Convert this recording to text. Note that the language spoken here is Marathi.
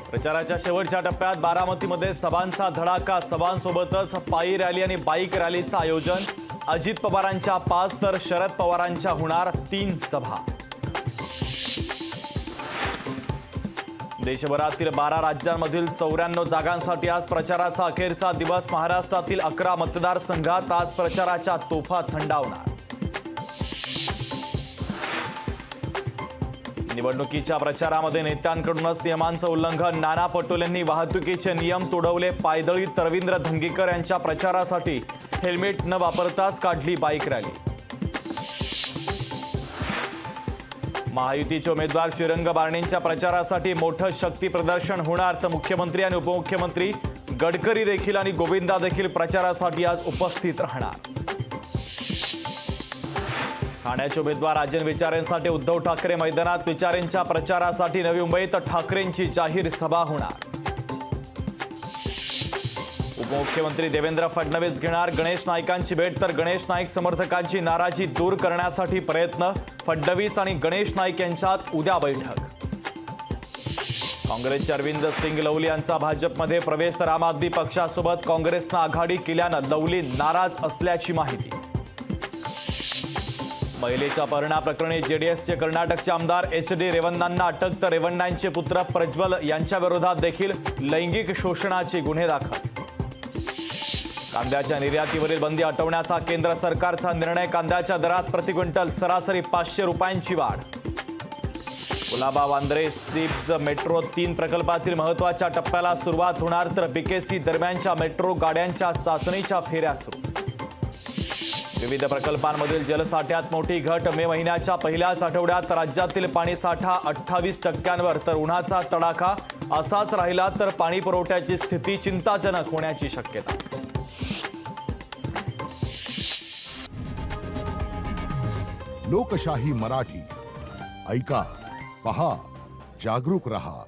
प्रचाराच्या शेवटच्या टप्प्यात बारामतीमध्ये सभांचा धडाका, सभांसोबतच पायी रॅली आणि बाईक रॅलीचं आयोजन। अजित पवारांच्या 5 तर शरद पवारांच्या होणार 3 सभा। देशभरातील 12 राज्यांमधील 94 जागांसाठी आज प्रचाराचा अखेरचा दिवस। महाराष्ट्रातील 11 मतदारसंघात आज प्रचाराच्या तोफा थंडावणार। निवडणुकीच्या प्रचारामध्ये नेत्यांकडूनच नियमांचं उल्लंघन, नाना पटोलेंनी वाहतुकीचे नियम तोडवले। पायदळी रवींद्र धंगेकर यांच्या प्रचारासाठी हेल्मेट न वापरताच काढली बाईक रॅली। महायुतीचे उमेदवार श्रीरंग बारणेंच्या प्रचारासाठी मोठं शक्ती प्रदर्शन होणार, तर मुख्यमंत्री आणि उपमुख्यमंत्री गडकरी देखील आणि गोविंदा देखील प्रचारासाठी आज उपस्थित राहणार। ठाण्याचे उमेदवार राजन विचारेंसाठी उद्धव ठाकरे मैदानात। विचारेंच्या प्रचारासाठी नवी मुंबईत ठाकरेंची जाहीर सभा होणार। उपमुख्यमंत्री देवेंद्र फडणवीस घेणार गणेश नाईकांची भेट, तर गणेश नाईक समर्थकांची नाराजी दूर करण्यासाठी प्रयत्न। फडणवीस आणि गणेश नाईक यांच्यात उद्या बैठक। काँग्रेसचे अरविंद सिंग लवली यांचा भाजपमध्ये प्रवेश, तर आम आदमी पक्षासोबत काँग्रेसनं आघाडी केल्यानं लवली नाराज असल्याची माहिती। महिलेच्या अपहरणा प्रकरणी जेडीएसचे कर्नाटकचे आमदार एच.डी. रेवन्नांना अटक, तर रेवन्नांचे पुत्र प्रज्वल यांच्या विरोधात देखील लैंगिक शोषणाचे गुन्हे दाखल। कांद्याच्या निर्यातीवरील बंदी हटवण्याचा केंद्र सरकारचा निर्णय। कांद्याच्या दरात प्रति क्विंटल सरासरी 500 रुपयांची वाढ। कुलाबा वांद्रे सिप्झ मेट्रो 3 प्रकल्पातील महत्त्वाच्या टप्प्याला सुरुवात होणार, तर बीकेसी दरम्यानच्या मेट्रो गाड्यांच्या चाचणीच्या फेऱ्या सुरू। विविध प्रकल्पांमधील जलसाठ्यात मोठी घट। मे महिन्याच्या पहिल्याच आठवड्यात राज्यातील पाणीसाठा 28%वर, तर उन्हाचा तडाखा असाच राहिला तर पाणी पुरवठ्याची स्थिती चिंताजनक होण्याची शक्यता। लोकशाही मराठी ऐका, पहा, जागरूक रहा।